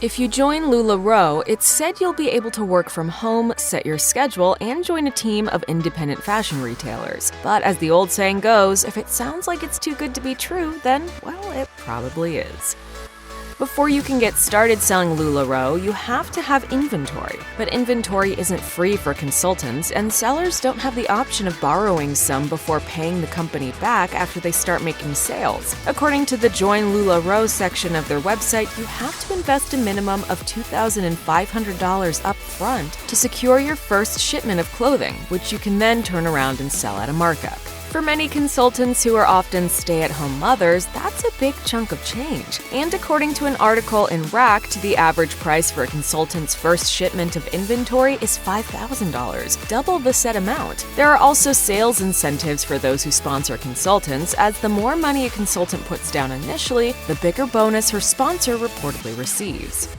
If you join LuLaRoe, it's said you'll be able to work from home, set your schedule, and join a team of independent fashion retailers. But as the old saying goes, if it sounds like it's too good to be true, then, well, it probably is. Before you can get started selling LuLaRoe, you have to have inventory. But inventory isn't free for consultants, and sellers don't have the option of borrowing some before paying the company back after they start making sales. According to the Join LuLaRoe section of their website, you have to invest a minimum of $2,500 up front to secure your first shipment of clothing, which you can then turn around and sell at a markup. For many consultants who are often stay-at-home mothers, that's a big chunk of change. And according to an article in Racked, the average price for a consultant's first shipment of inventory is $5,000, double the set amount. There are also sales incentives for those who sponsor consultants, as the more money a consultant puts down initially, the bigger bonus her sponsor reportedly receives.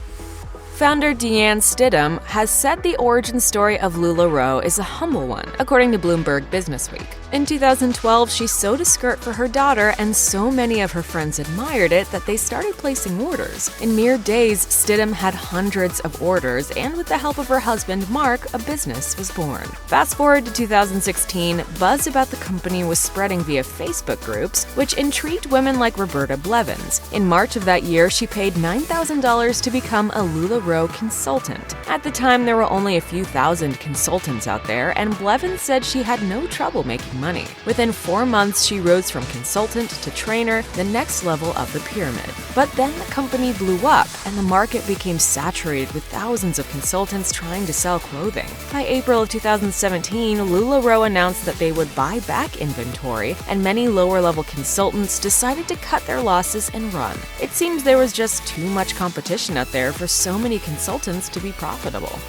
Founder Deanne Stidham has said the origin story of LuLaRoe is a humble one, according to Bloomberg Businessweek. In 2012, she sewed a skirt for her daughter, and so many of her friends admired it that they started placing orders. In mere days, Stidham had hundreds of orders, and with the help of her husband, Mark, a business was born. Fast forward to 2016, buzz about the company was spreading via Facebook groups, which intrigued women like Roberta Blevins. In March of that year, she paid $9,000 to become a LuLaRoe consultant. At the time, there were only a few thousand consultants out there, and Blevins said she had no trouble making money. Within 4 months, she rose from consultant to trainer, the next level of the pyramid. But then the company blew up, and the market became saturated with thousands of consultants trying to sell clothing. By April of 2017, LuLaRoe announced that they would buy back inventory, and many lower-level consultants decided to cut their losses and run. It seems there was just too much competition out there for so many consultants to be profitable.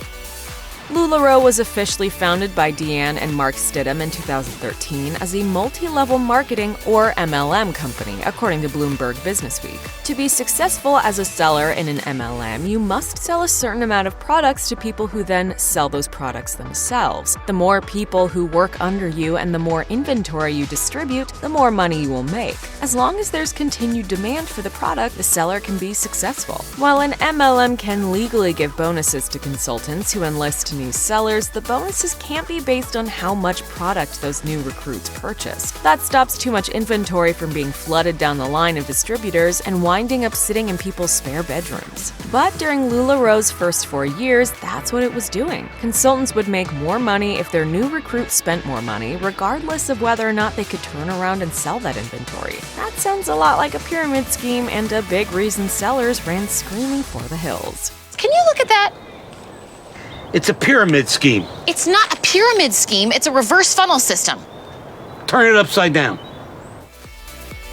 LuLaRoe was officially founded by Deanne and Mark Stidham in 2013 as a multi-level marketing or MLM company, according to Bloomberg Businessweek. To be successful as a seller in an MLM, you must sell a certain amount of products to people who then sell those products themselves. The more people who work under you and the more inventory you distribute, the more money you will make. As long as there's continued demand for the product, the seller can be successful. While an MLM can legally give bonuses to consultants who enlist new sellers, the bonuses can't be based on how much product those new recruits purchase. That stops too much inventory from being flooded down the line of distributors and winding up sitting in people's spare bedrooms. But during LuLaRoe's first 4 years, that's what it was doing. Consultants would make more money if their new recruits spent more money, regardless of whether or not they could turn around and sell that inventory. That sounds a lot like a pyramid scheme and a big reason sellers ran screaming for the hills. Can you look at that? It's a pyramid scheme. It's not a pyramid scheme, it's a reverse funnel system. Turn it upside down.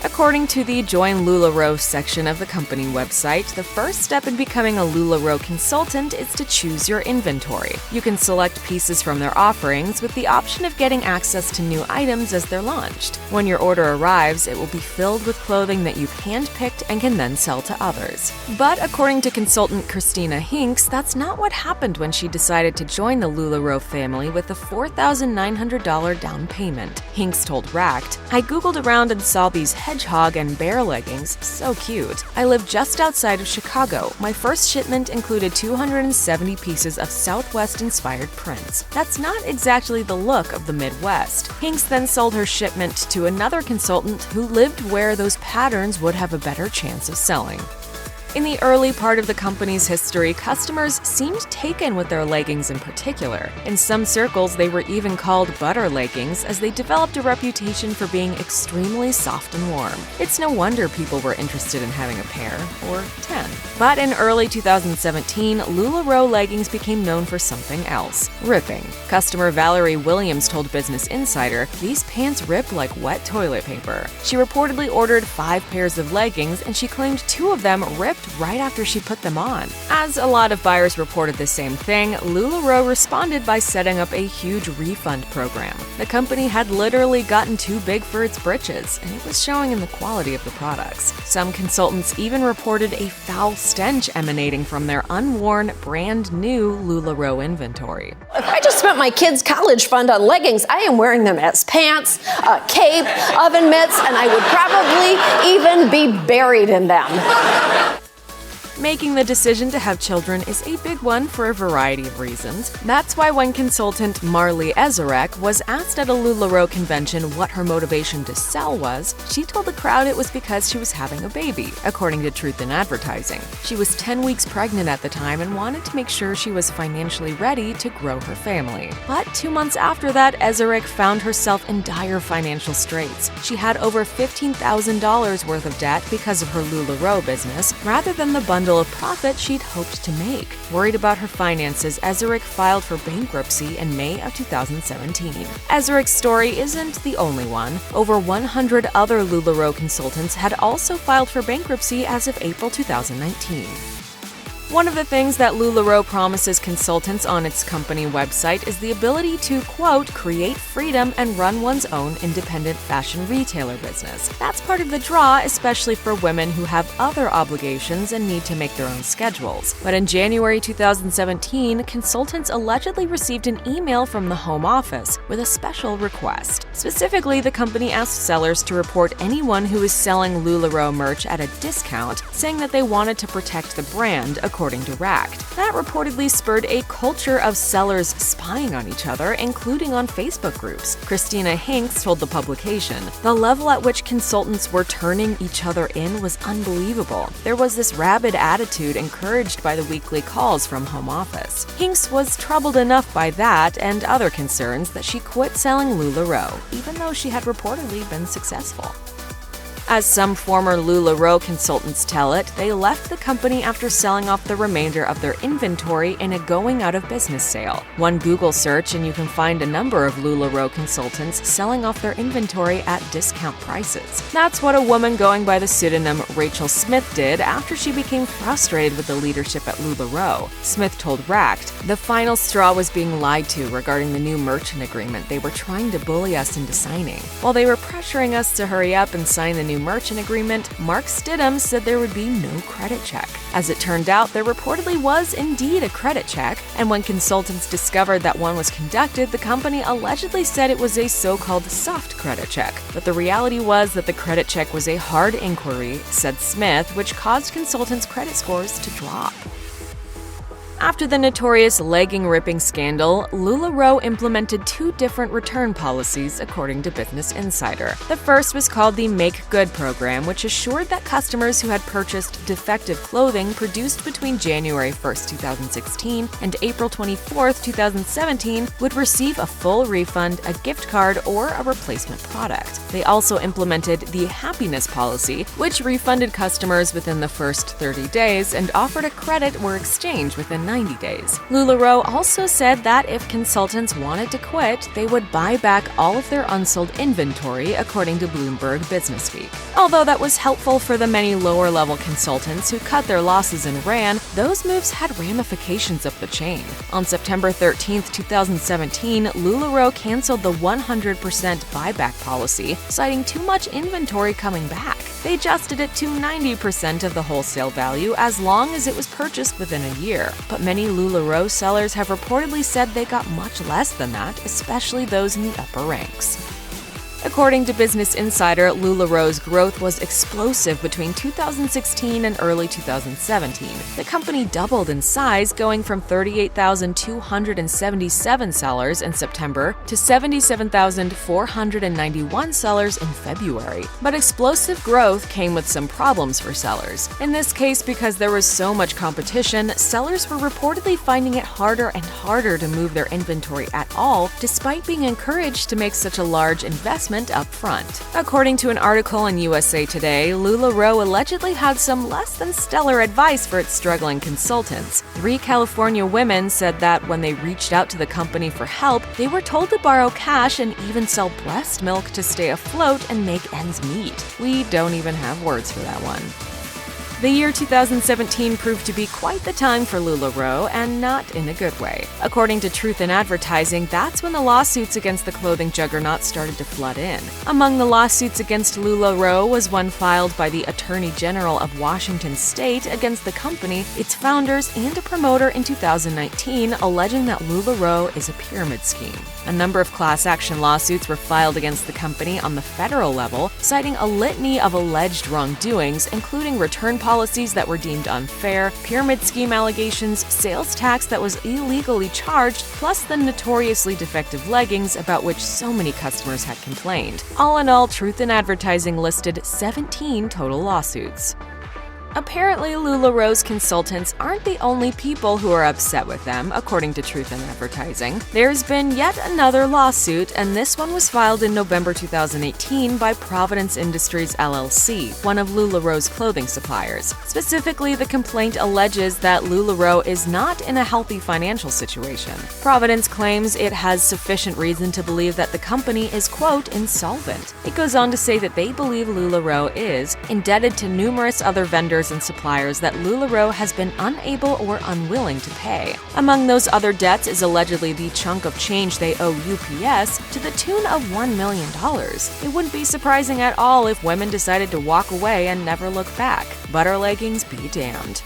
According to the Join LuLaRoe section of the company website, the first step in becoming a LuLaRoe consultant is to choose your inventory. You can select pieces from their offerings with the option of getting access to new items as they're launched. When your order arrives, it will be filled with clothing that you've handpicked and can then sell to others. But according to consultant Christina Hinks, that's not what happened when she decided to join the LuLaRoe family with a $4,900 down payment. Hinks told Racked, "I Googled around and saw these hedgehog and bear leggings, so cute. I live just outside of Chicago. My first shipment included 270 pieces of Southwest-inspired prints. That's not exactly the look of the Midwest." Hinks then sold her shipment to another consultant who lived where those patterns would have a better chance of selling. In the early part of the company's history, customers seemed taken with their leggings in particular. In some circles, they were even called butter leggings, as they developed a reputation for being extremely soft and warm. It's no wonder people were interested in having a pair, or 10. But in early 2017, LuLaRoe leggings became known for something else: ripping. Customer Valerie Williams told Business Insider, "These pants rip like wet toilet paper." She reportedly ordered 5 pairs of leggings, and she claimed 2 of them ripped right after she put them on. As a lot of buyers reported the same thing, LuLaRoe responded by setting up a huge refund program. The company had literally gotten too big for its britches, and it was showing in the quality of the products. Some consultants even reported a foul stench emanating from their unworn, brand new LuLaRoe inventory. If I just spent my kids' college fund on leggings, I am wearing them as pants, a cape, oven mitts, and I would probably even be buried in them. Making the decision to have children is a big one for a variety of reasons. That's why when consultant Marley Ezerek was asked at a LuLaRoe convention what her motivation to sell was, she told the crowd it was because she was having a baby, according to Truth in Advertising. She was 10 weeks pregnant at the time and wanted to make sure she was financially ready to grow her family. But 2 months after that, Ezerek found herself in dire financial straits. She had over $15,000 worth of debt because of her LuLaRoe business, rather than the bundle of profit she'd hoped to make. Worried about her finances, Ezerek filed for bankruptcy in May of 2017. Ezerek's story isn't the only one. Over 100 other LuLaRoe consultants had also filed for bankruptcy as of April 2019. One of the things that LuLaRoe promises consultants on its company website is the ability to, quote, create freedom and run one's own independent fashion retailer business. That's part of the draw, especially for women who have other obligations and need to make their own schedules. But in January 2017, consultants allegedly received an email from the Home Office with a special request. Specifically, the company asked sellers to report anyone who is selling LuLaRoe merch at a discount, saying that they wanted to protect the brand, according to Racked. That reportedly spurred a culture of sellers spying on each other, including on Facebook groups. Christina Hinks told the publication, "The level at which consultants were turning each other in was unbelievable. There was this rabid attitude encouraged by the weekly calls from Home Office." Hinks was troubled enough by that and other concerns that she quit selling LuLaRoe, even though she had reportedly been successful. As some former LuLaRoe consultants tell it, they left the company after selling off the remainder of their inventory in a going-out-of-business sale. One Google search and you can find a number of LuLaRoe consultants selling off their inventory at discount prices. That's what a woman going by the pseudonym Rachel Smith did after she became frustrated with the leadership at LuLaRoe. Smith told Racked, "The final straw was being lied to regarding the new merchant agreement they were trying to bully us into signing. While they were pressuring us to hurry up and sign the new merchant agreement, Mark Stidham said there would be no credit check. As it turned out, there reportedly was indeed a credit check, and when consultants discovered that one was conducted, the company allegedly said it was a so-called soft credit check. But the reality was that the credit check was a hard inquiry, said Smith, which caused consultants' credit scores to drop. After the notorious legging-ripping scandal, LuLaRoe implemented 2 different return policies, according to Business Insider. The first was called the Make Good program, which assured that customers who had purchased defective clothing produced between January 1, 2016 and April 24, 2017 would receive a full refund, a gift card, or a replacement product. They also implemented the Happiness policy, which refunded customers within the first 30 days and offered a credit or exchange within 90 days. LuLaRoe also said that if consultants wanted to quit, they would buy back all of their unsold inventory, according to Bloomberg Businessweek. Although that was helpful for the many lower-level consultants who cut their losses and ran, those moves had ramifications up the chain. On September 13, 2017, LuLaRoe canceled the 100% buyback policy, citing too much inventory coming back. They adjusted it to 90% of the wholesale value as long as it was purchased within a year. But many LuLaRoe sellers have reportedly said they got much less than that, especially those in the upper ranks. According to Business Insider, LuLaRoe's growth was explosive between 2016 and early 2017. The company doubled in size, going from 38,277 sellers in September to 77,491 sellers in February. But explosive growth came with some problems for sellers. In this case, because there was so much competition, sellers were reportedly finding it harder and harder to move their inventory at all, despite being encouraged to make such a large investment up front. According to an article in USA Today, LuLaRoe allegedly had some less than stellar advice for its struggling consultants. 3 California women said that when they reached out to the company for help, they were told to borrow cash and even sell breast milk to stay afloat and make ends meet. We don't even have words for that one. The year 2017 proved to be quite the time for LuLaRoe, and not in a good way. According to Truth in Advertising, that's when the lawsuits against the clothing juggernaut started to flood in. Among the lawsuits against LuLaRoe was one filed by the Attorney General of Washington State against the company, its founders, and a promoter in 2019, alleging that LuLaRoe is a pyramid scheme. A number of class action lawsuits were filed against the company on the federal level, citing a litany of alleged wrongdoings, including return policies policies that were deemed unfair, pyramid scheme allegations, sales tax that was illegally charged, plus the notoriously defective leggings about which so many customers had complained. All in all, Truth in Advertising listed 17 total lawsuits. Apparently, LuLaRoe's consultants aren't the only people who are upset with them, according to Truth in Advertising. There's been yet another lawsuit, and this one was filed in November 2018 by Providence Industries LLC, one of LuLaRoe's clothing suppliers. Specifically, the complaint alleges that LuLaRoe is not in a healthy financial situation. Providence claims it has sufficient reason to believe that the company is, quote, insolvent. It goes on to say that they believe LuLaRoe is indebted to numerous other vendors and suppliers that LuLaRoe has been unable or unwilling to pay. Among those other debts is allegedly the chunk of change they owe UPS to the tune of $1 million. It wouldn't be surprising at all if women decided to walk away and never look back. Butter leggings be damned.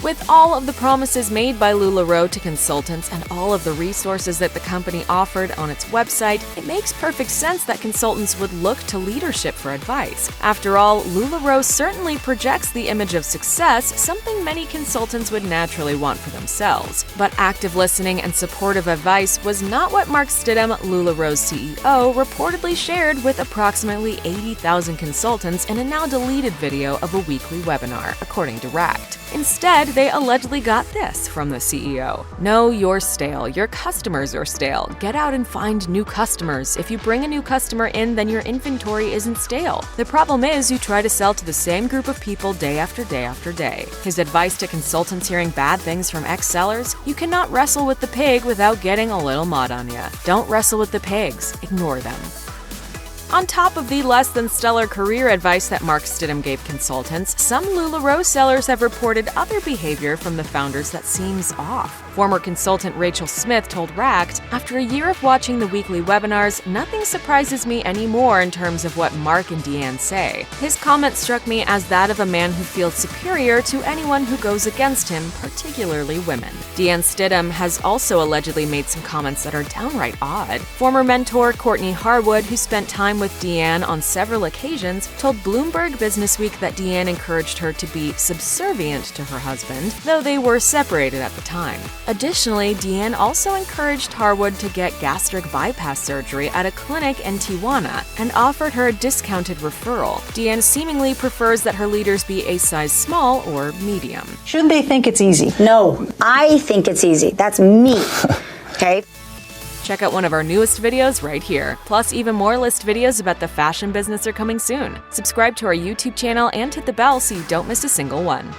With all of the promises made by LuLaRoe to consultants and all of the resources that the company offered on its website, it makes perfect sense that consultants would look to leadership for advice. After all, LuLaRoe certainly projects the image of success, something many consultants would naturally want for themselves. But active listening and supportive advice was not what Mark Stidham, LuLaRoe's CEO, reportedly shared with approximately 80,000 consultants in a now deleted video of a weekly webinar, according to Racked. Instead, they allegedly got this from the CEO. "No, you're stale. Your customers are stale. Get out and find new customers. If you bring a new customer in, then your inventory isn't stale. The problem is you try to sell to the same group of people day after day after day." His advice to consultants hearing bad things from ex-sellers: you cannot wrestle with the pig without getting a little mud on you. Don't wrestle with the pigs. Ignore them. On top of the less than stellar career advice that Mark Stidham gave consultants, some LuLaRoe sellers have reported other behavior from the founders that seems off. Former consultant Rachel Smith told Racked, "After a year of watching the weekly webinars, nothing surprises me anymore in terms of what Mark and Deanne say. His comment struck me as that of a man who feels superior to anyone who goes against him, particularly women." Deanne Stidham has also allegedly made some comments that are downright odd. Former mentor Courtney Harwood, who spent time with Deanne on several occasions, told Bloomberg Businessweek that Deanne encouraged her to be subservient to her husband, though they were separated at the time. Additionally, Deanne also encouraged Harwood to get gastric bypass surgery at a clinic in Tijuana and offered her a discounted referral. Deanne seemingly prefers that her leaders be a size small or medium. Shouldn't they think it's easy? No, I think it's easy. That's me. Okay? Check out one of our newest videos right here. Plus, even more list videos about the fashion business are coming soon. Subscribe to our YouTube channel and hit the bell so you don't miss a single one.